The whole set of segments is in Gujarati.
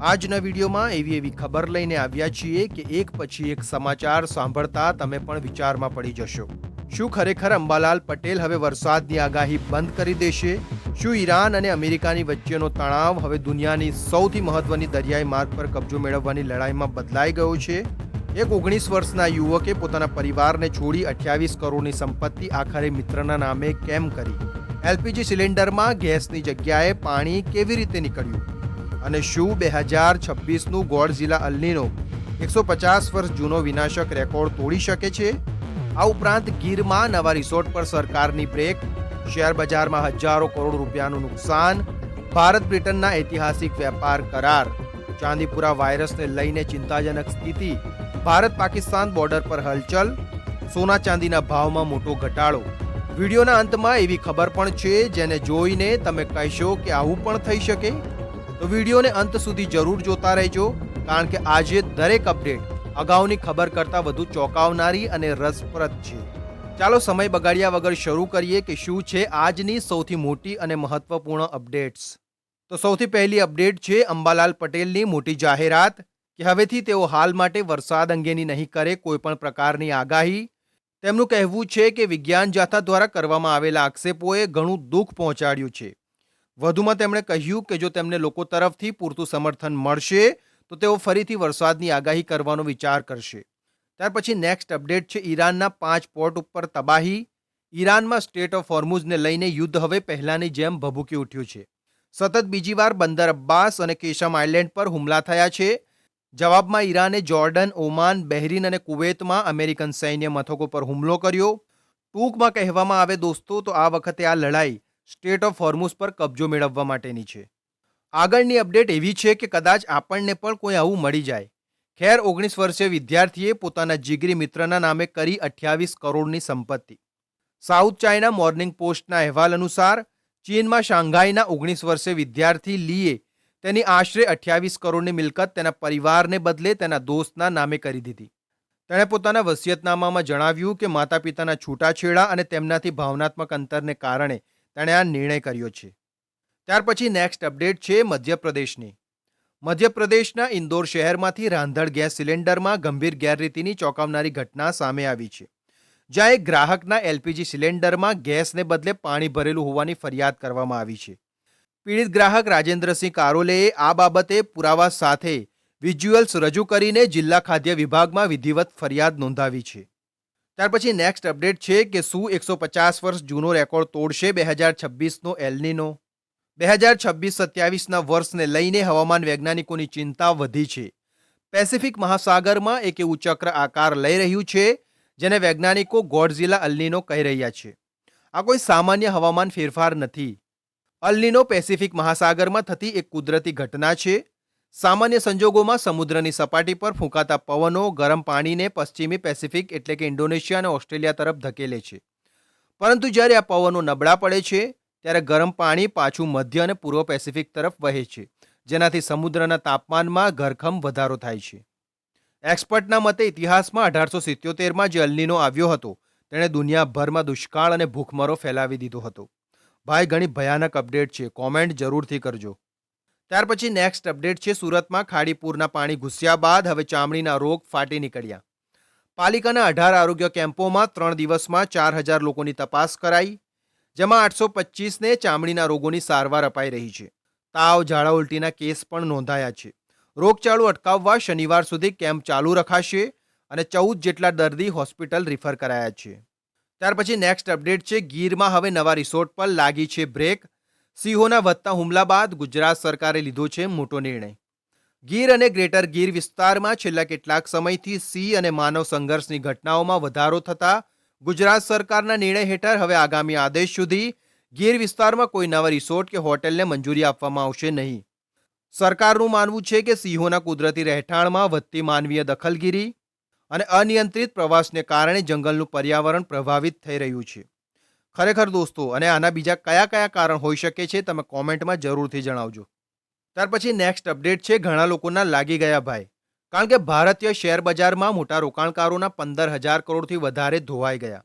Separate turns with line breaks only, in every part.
આજના વિડીયોમાં એવી ખબર લઈને આવ્યા છીએ કે એક પછી એક સમાચાર સાંભળતા તમે પણ વિચારમાં પડી જશો। શું ખરેખર અંબાલાલ પટેલ હવે વરસાદની આગાહી બંધ કરી દેશે? શું ઈરાન અને અમેરિકાની વચ્ચેનો તણાવ હવે દુનિયાની સૌથી મહત્વની દરિયાઈ માર્ગ પર કબજો મેળવવાની લડાઈમાં બદલાઈ ગયો છે? એક 19 વર્ષના યુવકે પોતાના પરિવારને છોડી 28 કરોડની સંપત્તિ આખરે મિત્રના નામે કેમ કરી? એલપીજી સિલિન્ડરમાં ગેસની જગ્યાએ પાણી કેવી રીતે નીકળ્યું? અને શું 2026નું ગોડઝિલા અલ્નીનો 150 વર્ષ જૂનો વિનાશક રેકોર્ડ તોડી શકે છે? આ ઉપરાંત ગીરમાં નવા રિસોર્ટ પર સરકારની બ્રેક, શેર બજારમાં હજારો કરોડ રૂપિયાનું નુકસાન, ભારત બ્રિટનના ઐતિહાસિક વેપાર કરાર, ચાંદીપુરા વાયરસને લઈને ચિંતાજનક સ્થિતિ, ભારત પાકિસ્તાન બોર્ડર પર હલચલ, સોના ચાંદીના ભાવમાં મોટો ઘટાડો। વિડીયોના અંતમાં એવી ખબર પણ છે જેને જોઈને તમે કહેશો કે આવું પણ થઈ શકે। તો વિડીયોને અંત સુધી જરૂર જોતા રહેજો, કારણ કે આજે દરેક અપડેટ અગાઉની ખબર કરતાં વધુ ચોંકાવનારી અને રસપ્રદ છે। ચાલો સમય બગાડ્યા વગર શરૂ કરીએ કે શું છે આજની સૌથી મોટી અને મહત્વપૂર્ણ અપડેટ્સ। તો સૌથી પહેલી અપડેટ છે અંબાલાલ પટેલની મોટી જાહેરાત કે હવેથી તેઓ હાલ માટે વરસાદ અંગેની નહીં કરે કોઈ પણ પ્રકારની આગાહી। તેમનું કહેવું છે કે વિજ્ઞાન જાથા દ્વારા કરવામાં આવેલા આક્ષેપોએ ઘણું દુઃખ પહોંચાડ્યું છે। વધુમાં તેમણે કહ્યું કે જો તેમને લોકો તરફથી પૂરતું સમર્થન મળશે તો તેઓ ફરીથી વરસાદની આગાહી કરવાનો વિચાર કરશે। ત્યાર પછી નેક્સ્ટ અપડેટ છે ઈરાનના 5 પોર્ટ ઉપર તબાહી। ઈરાનમાં સ્ટેટ ઓફ હોર્મુઝને લઈને યુદ્ધ હવે પહેલાની જેમ ભભૂકી ઉઠ્યું છે। સતત બીજી વાર બંદર અબ્બાસ અને કેશમ આઇલેન્ડ પર હુમલા થયા છે। જવાબમાં ઈરાને જોર્ડન, ઓમાન, બહેરીન અને કુવૈતમાં અમેરિકન સૈન્ય મથકો પર હુમલો કર્યો। ટૂંકમાં કહેવામાં આવે દોસ્તો તો આ વખતે આ લડાઈ સ્ટેટ ઓફ હોર્મુઝ પર કબજો મેળવવા માટેની છે। આગળની અપડેટ એવી છે કે કદાચ આપણને પણ કોઈ આવું મળી જાય। ખેર 19 વર્ષીય વિદ્યાર્થીએ પોતાના જીગરી મિત્રના નામે કરી 28 કરોડની સંપત્તિ। સાઉથ ચાઇના મોર્નિંગ પોસ્ટના અહેવાલ અનુસાર ચીનમાં શાંઘાઈના 19 વર્ષીય વિદ્યાર્થી લીએ તેની આશરે 28 કરોડની મિલકત તેના પરિવારને બદલે તેના દોસ્તના નામે કરી દીધી। તેણે પોતાના વસિયતનામામાં જણાવ્યું કે માતા પિતાના છૂટાછેડા અને તેમનાથી ભાવનાત્મક અંતરને કારણે તેણે આ નિર્ણય કર્યો છે। ત્યાર પછી નેક્સ્ટ અપડેટ છે મધ્યપ્રદેશની। મધ્યપ્રદેશના ઇન્દોર શહેરમાંથી રાંધણ ગેસ સિલિન્ડરમાં ગંભીર ગેરરીતિની ચોંકાવનારી ઘટના સામે આવી છે, જ્યાં એક ગ્રાહકના એલપીજી સિલિન્ડરમાં ગેસને બદલે પાણી ભરેલું હોવાની ફરિયાદ કરવામાં આવી છે। પીડિત ગ્રાહક રાજેન્દ્રસિંહ કારોલેએ આ બાબતે પુરાવા સાથે વિઝ્યુઅલ્સ રજૂ કરીને જિલ્લા ખાદ્ય વિભાગમાં વિધિવત ફરિયાદ નોંધાવી છે। ત્યાર પછી નેક્સ્ટ અપડેટ છે કે શું 150 વર્ષ જૂનો રેકોર્ડ તોડશે 2026નો એલ્નીનો? 2026-27ના વર્ષને લઈને હવામાન વૈજ્ઞાનિકોની ચિંતા વધી છે। પેસિફિક મહાસાગરમાં એક એવું ચક્ર આકાર લઈ રહ્યું છે જેને વૈજ્ઞાનિકો ગોડઝિલા અલ્નીનો કહી રહ્યા છે। આ કોઈ સામાન્ય હવામાન ફેરફાર નથી। અલ્નીનો પેસિફિક મહાસાગરમાં થતી એક કુદરતી ઘટના છે। સામાન્ય સંજોગોમાં સમુદ્રની સપાટી પર ફૂંકાતા પવનો ગરમ પાણીને પશ્ચિમી પેસિફિક એટલે કે ઇન્ડોનેશિયા અને ઓસ્ટ્રેલિયા તરફ ધકેલે છે, પરંતુ જ્યારે આ પવનો નબળા પડે છે ત્યારે ગરમ પાણી પાછું મધ્ય અને પૂર્વ પેસિફિક તરફ વહે છે, જેનાથી સમુદ્રના તાપમાનમાં ઘરખમ વધારો થાય છે। એક્સપર્ટના મતે ઇતિહાસમાં 1877માં જે અલ્નીનો આવ્યો હતો તેણે દુનિયાભરમાં દુષ્કાળ અને ભૂખમરો ફેલાવી દીધો હતો। ભાઈ ઘણી ભયાનક અપડેટ છે, કોમેન્ટ જરૂરથી કરજો। ત્યાર પછી નેક્સ્ટ અપડેટ છે સુરતમાં ખાડીપુરના પાણી ઘૂસ્યા બાદ હવે ચામડીના રોગ ફાટી નીકળ્યા। પાલિકાના 18 આરોગ્ય કેમ્પોમાં 3 દિવસમાં 4000 લોકોની તપાસ કરાઈ, જેમાં 825ને ચામડીના રોગોની સારવાર અપાઈ રહી છે। તાવ, ઝાડા ઉલટીના કેસ પણ નોંધાયા છે। રોગચાળો અટકાવવા શનિવાર સુધી કેમ્પ ચાલુ રખાશે અને 14 જેટલા દર્દી હોસ્પિટલ રિફર કરાયા છે। ત્યાર પછી નેક્સ્ટ અપડેટ છે ગીરમાં હવે નવા રિસોર્ટ પર લાગી છે બ્રેક। સિંહોના વધતા હુમલા બાદ ગુજરાત સરકારે લીધો છે મોટો નિર્ણય। ગીર અને ગ્રેટર ગીર વિસ્તારમાં છેલ્લા કેટલાક સમયથી સિંહ અને માનવ સંઘર્ષની ઘટનાઓમાં વધારો થતા ગુજરાત સરકારના નિર્ણય હેઠળ હવે આગામી આદેશ સુધી ગીર વિસ્તારમાં કોઈ નવા રિસોર્ટ કે હોટેલને મંજૂરી આપવામાં આવશે નહીં। સરકારનું માનવું છે કે સિંહોના કુદરતી રહેઠાણમાં વધતી માનવીય દખલગીરી અને અનિયંત્રિત પ્રવાસને કારણે જંગલનું પર્યાવરણ પ્રભાવિત થઈ રહ્યું છે। ખરેખર દોસ્તો, અને આના બીજા કયા કયા કારણ હોઈ શકે છે તમે કોમેન્ટમાં જરૂરથી જણાવજો। ત્યાર પછી નેક્સ્ટ અપડેટ છે ઘણા લોકોના લાગી ગયા ભાઈ, કારણ કે ભારતીય શેર બજારમાં મોટા રોકાણકારોના 15,000 કરોડથી વધારે ધોવાઈ ગયા।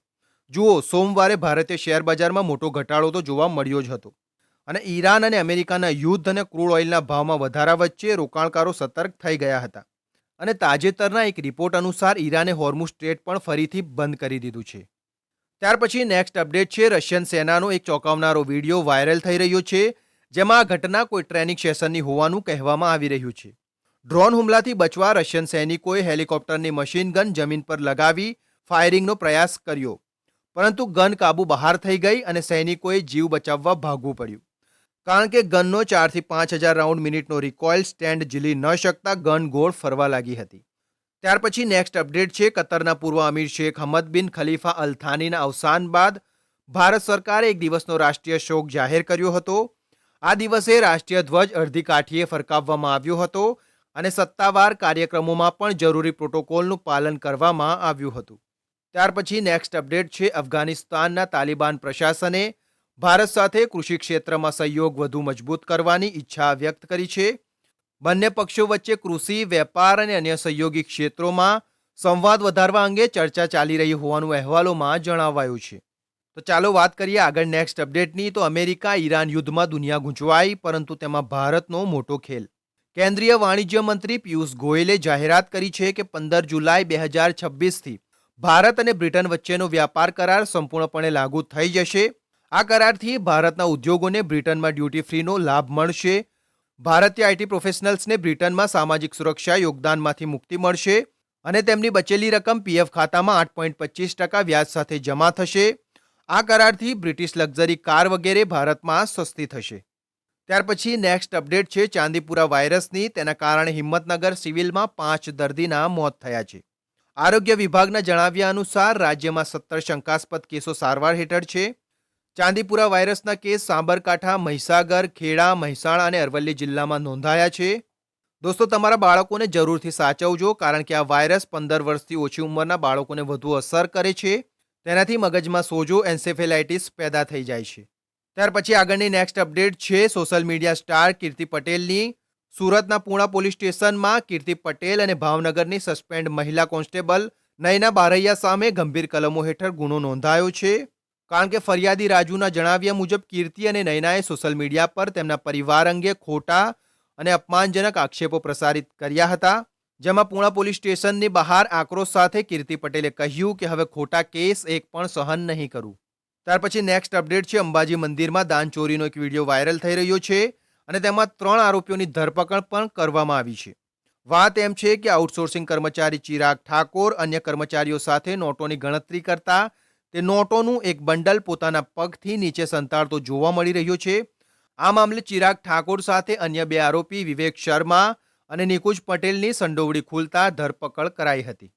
જુઓ, સોમવારે ભારતીય શેર બજારમાં મોટો ઘટાડો તો જોવા મળ્યો જ હતો। અને ઈરાન અને અમેરિકાના યુદ્ધ અને ક્રૂડ ઓઇલના ભાવમાં વધારા વચ્ચે રોકાણકારો સતર્ક થઈ ગયા હતા. અને તાજેતરના એક રિપોર્ટ અનુસાર ઈરાને હોર્મુઝ સ્ટ્રેટ પણ ફરીથી બંધ કરી દીધું છે. ત્યાર પછી નેક્સ્ટ અપડેટ છે, રશિયન સેનાનો એક ચોંકાવનારો વિડીયો વાયરલ થઈ રહ્યો છે, જેમાં આ ઘટના કોઈ ટ્રેનિંગ સેશનની હોવાનું કહેવામાં આવી રહ્યું છે. ડ્રોન હુમલાથી બચવા રશિયન સૈનિકોએ હેલિકોપ્ટરની મશીન ગન જમીન પર લગાવી ફાયરિંગનો પ્રયાસ કર્યો, પરંતુ ગન કાબુ બહાર થઈ ગઈ અને સૈનિકોએ જીવ બચાવવા ભાગવું પડ્યું, કારણ કે ગનનો 4,000 થી 5,000 રાઉન્ડ મિનિટનો રિકોઇલ સ્ટેન્ડ ઝીલી ન શકતા ગન ગોળ ફરવા લાગી હતી. ત્યાર પછી નેક્સ્ટ અપડેટ છે, કતરના પૂર્વ અમીર શેખ હમદ બિન ખલીફા અલ થાનીના અવસાન બાદ ભારત સરકારે એક દિવસનો રાષ્ટ્રીય શોક જાહેર કર્યો હતો. આ દિવસે રાષ્ટ્રીય ધ્વજ અડધી કાઠીએ ફરકાવવામાં આવ્યો હતો અને સત્તાવાર કાર્યક્રમોમાં પણ જરૂરી પ્રોટોકોલનું પાલન કરવામાં આવ્યું હતું. ત્યાર પછી નેક્સ્ટ અપડેટ છે, અફઘાનિસ્તાનના તાલિબાન પ્રશાસને ભારત સાથે કૃષિ ક્ષેત્રમાં સહયોગ વધુ મજબૂત કરવાની ઈચ્છા વ્યક્ત કરી છે. બંને પક્ષો વચ્ચે કૃષિ, વેપાર અને અન્ય સહયોગી ક્ષેત્રોમાં સંવાદ વધારવા અંગે ચર્ચા ચાલી રહી હોવાનું અહેવાલોમાં જણાવાયું છે. તો ચાલો વાત કરીએ આગળ નેક્સ્ટ અપડેટની. તો અમેરિકા ઈરાન યુદ્ધમાં દુનિયા ગૂંચવાઈ, પરંતુ તેમાં ભારતનો મોટો ખેલ. કેન્દ્રીય વાણિજ્ય મંત્રી પિયુષ ગોયલે જાહેરાત કરી છે કે 15 જુલાઈ 2026થી ભારત અને બ્રિટન વચ્ચેનો વ્યાપાર કરાર સંપૂર્ણપણે લાગુ થઈ જશે. આ કરારથી ભારતના ઉદ્યોગોને બ્રિટનમાં ડ્યુટી ફ્રીનો લાભ મળશે. ભારતીય આઈટી પ્રોફેશનલ્સને બ્રિટનમાં સામાજિક સુરક્ષા યોગદાનમાંથી મુક્તિ મળશે અને તેમની બચેલી રકમ પીએફ ખાતામાં 8.25% વ્યાજ સાથે જમા થશે. આ કરારથી બ્રિટિશ લક્ઝરી કાર વગેરે ભારતમાં સસ્તી થશે. ત્યાર પછી નેક્સ્ટ અપડેટ છે, ચાંદીપુરા વાયરસની. તેના કારણે હિંમતનગર સિવિલમાં 5 દર્દીના મોત થયા છે. આરોગ્ય વિભાગના જણાવ્યા અનુસાર રાજ્યમાં 17 શંકાસ્પદ કેસો સારવાર હેઠળ છે. ચાંદીપુરા વાયરસના કેસ સાબરકાંઠા, મહીસાગર, ખેડા, મહેસાણા અને અરવલ્લી જિલ્લામાં નોંધાયા છે. દોસ્તો, તમારા બાળકોને જરૂરથી સાચવજો, કારણ કે આ વાયરસ 15 વર્ષથી ઓછી ઉંમરના બાળકોને વધુ અસર કરે છે. તેનાથી મગજમાં સોજો, એન્સેફેલાઇટિસ પેદા થઈ જાય છે. ત્યાર પછી આગળની નેક્સ્ટ અપડેટ છે, સોશિયલ મીડિયા સ્ટાર કીર્તિ પટેલની. સુરતના પૂણા પોલીસ સ્ટેશનમાં કીર્તિ પટેલ અને ભાવનગરની સસ્પેન્ડ મહિલા કોન્સ્ટેબલ નયના બારૈયા સામે ગંભીર કલમો હેઠળ ગુનો નોંધાયો છે, કારણ કે ફરિયાદી રાજુના જણાવ્યા મુજબ કીર્તિ અને નયનાએ સોશિયલ મીડિયા પર તેમના પરિવાર અંગે ખોટા અને અપમાનજનક આક્ષેપો પ્રસારિત કર્યા હતા, જેમાં પૂણા પોલીસ સ્ટેશનની બહાર આક્રોશ સાથે કીર્તિ પટેલે કહ્યું કે હવે ખોટા કેસ એક પણ સહન નહીં કરું. ત્યાર પછી નેક્સ્ટ અપડેટ છે, અંબાજી મંદિરમાં દાન ચોરીનો એક વિડીયો વાયરલ થઈ રહ્યો છે અને તેમાં 3 આરોપીઓની ધરપકડ પણ કરવામાં આવી છે. વાત એમ છે કે આઉટસોર્સિંગ કર્મચારી ચિરાગ ઠાકોર અન્ય કર્મચારીઓ સાથે નોટોની ગણતરી કરતા તે નોટોનું એક બંડલ પોતાના પગથી નીચે સંતાડતો જોવા મળી રહ્યો છે. આ મામલે ચિરાગ ઠાકોર સાથે અન્ય 2 આરોપી વિવેક શર્મા અને નિકુંજ પટેલની સંડોવણી ખુલતા ધરપકડ કરાઈ હતી.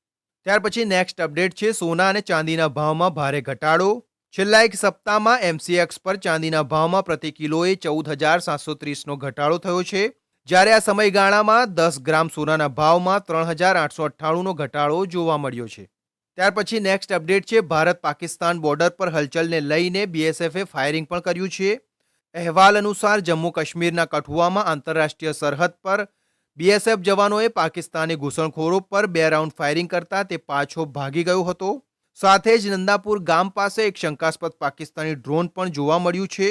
ત્યાર પછી નેક્સ્ટ અપડેટ છે, સોના અને ચાંદીના ભાવમાં ભારે ઘટાડો. છેલ્લા એક સપ્તાહમાં એમસીએક્સ પર ચાંદીના ભાવમાં પ્રતિ કિલોએ 14,730નો ઘટાડો થયો છે, જ્યારે આ સમયગાળામાં 10 ગ્રામ સોનાના ભાવમાં 3,898નો ઘટાડો જોવા મળ્યો છે. ત્યાર પછી નેક્સ્ટ અપડેટ છે, ભારત પાકિસ્તાન બોર્ડર પર હલચલને લઈને બીએસએફે ફાયરિંગ પણ કર્યું છે. અહેવાલ અનુસાર જમ્મુ કાશ્મીરના કઠુઆમાં આંતરરાષ્ટ્રીય સરહદ પર બીએસએફ જવાનોએ પાકિસ્તાની ઘૂસણખોરો પર 2 રાઉન્ડ ફાયરિંગ કરતા તે પાછો ભાગી ગયો હતો. સાથે જ નંદાપુર ગામ પાસે એક શંકાસ્પદ પાકિસ્તાની ડ્રોન પણ જોવા મળ્યું છે.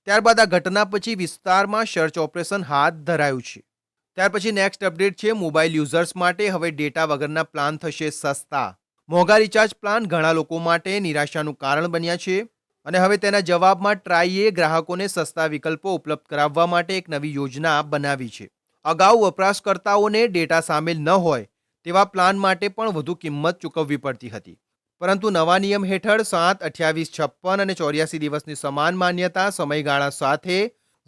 ત્યારબાદ આ ઘટના પછી વિસ્તારમાં સર્ચ ઓપરેશન હાથ ધરાયું છે. ત્યાર પછી નેક્સ્ટ અપડેટ છે, મોબાઈલ યુઝર્સ માટે હવે ડેટા વગરના પ્લાન થશે સસ્તા. મોંઘા રિચાર્જ પ્લાન ઘણા લોકો માટે નિરાશાનું કારણ બન્યા છે અને હવે તેના જવાબમાં ટ્રાઈએ ગ્રાહકોને સસ્તા વિકલ્પો ઉપલબ્ધ કરાવવા માટે એક નવી યોજના બનાવી છે. અગાઉ વપરાશકર્તાઓને ડેટા સામેલ ન હોય તેવા પ્લાન માટે પણ વધુ કિંમત ચૂકવવી પડતી હતી, પરંતુ નવા નિયમ હેઠળ 7, 28, 56 અને 84 દિવસની સમાન માન્યતા સમયગાળા સાથે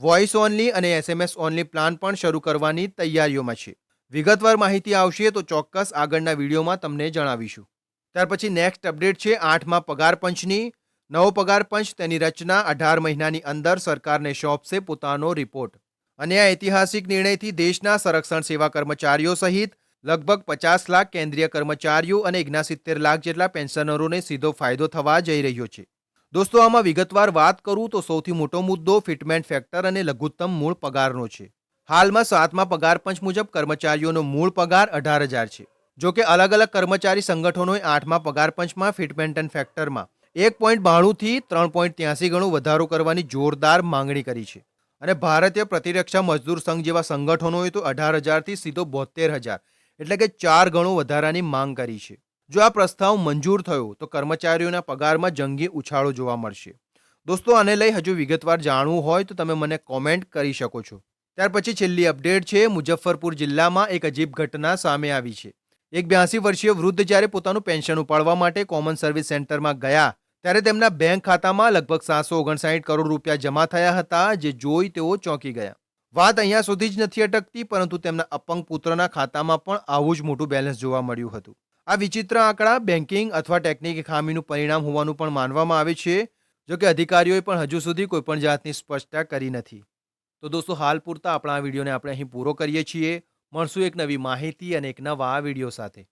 વોઇસ ઓનલી અને એસએમએસ ઓનલી પ્લાન પણ શરૂ કરવાની તૈયારીઓમાં છે. વિગતવાર માહિતી આવશે તો ચોક્કસ આગળના વિડીયોમાં તમને જણાવીશું. ત્યાર પછી નેક્સ્ટ અપડેટ છે, 8મા પગાર પંચની. નવો પગાર પંચ તેની રચના 18 મહિનાની અંદર સરકારને સોંપશે પોતાનો રિપોર્ટ અને આ ઐતિહાસિક નિર્ણયથી દેશના સંરક્ષણ સેવા કર્મચારીઓ સહિત લગભગ 50 લાખ કેન્દ્રીય કર્મચારીઓ અને 69 લાખ જેટલા પેન્શનરોને સીધો ફાયદો થવા જઈ રહ્યો છે. દોસ્તો, આમાં વિગતવાર વાત કરું તો સૌથી મોટો મુદ્દો ફિટમેન્ટ ફેક્ટર અને લઘુત્તમ મૂળ પગારનો છે. હાલમાં 7મા પગાર પંચ મુજબ કર્મચારીઓનો મૂળ પગાર 18,000 છે. જો કે અલગ અલગ કર્મચારી સંગઠનોએ 8મા પગાર પંચમાં ફિટમેન્ટ ફેક્ટરમાં 1.92 થી 3.83 ગણો વધારો કરવાની જોરદાર માંગણી કરી છે. અને ભારતીય પ્રતિરક્ષા મજદૂર સંઘ જેવા સંગઠનોએ તો 18,000થી સીધો 72,000 એટલે કે 4 ગણો વધારાની માંગ કરી છે. જો આ પ્રસ્તાવ મંજૂર થયો તો કર્મચારીઓના પગારમાં જંગી ઉછાળો જોવા મળશે. દોસ્તો, આને લઈ હજુ વિગતવાર જાણવું હોય તો તમે મને કોમેન્ટ કરી શકો છો. ત્યાર પછી છેલ્લી અપડેટ છે. મુઝફ્ફરપુર જિલ્લામાં એક અજીબ ઘટના સામે આવી છે. એક 82 વર્ષીય વૃદ્ધ જ્યારે પોતાનું પેન્શન ઉપાડવા માટે કોમન સર્વિસ સેન્ટરમાં ગયા ત્યારે તેમના બેંક ખાતામાં લગભગ 759 કરોડ રૂપિયા જમા થયા હતા, જે જોઈ તેઓ ચોંકી ગયા. વાત અહીંયા સુધી જ નથી અટકતી, પરંતુ તેમના અપંગ પુત્રના ખાતામાં પણ આવું જ મોટું બેલેન્સ જોવા મળ્યું હતું. આ વિચિત્ર આંકડા બેન્કિંગ અથવા ટેકનિકી ખામીનું પરિણામ હોવાનું પણ માનવામાં આવે છે. જોકે અધિકારીઓએ પણ હજુ સુધી કોઈપણ જાતની સ્પષ્ટતા કરી નથી. તો દોસ્તો, હાલ પૂરતા આપણા આ વિડીયોને આપણે અહીં પૂરો કરીએ છીએ. મળશું એક નવી માહિતી અને એક નવા વિડીયો સાથે.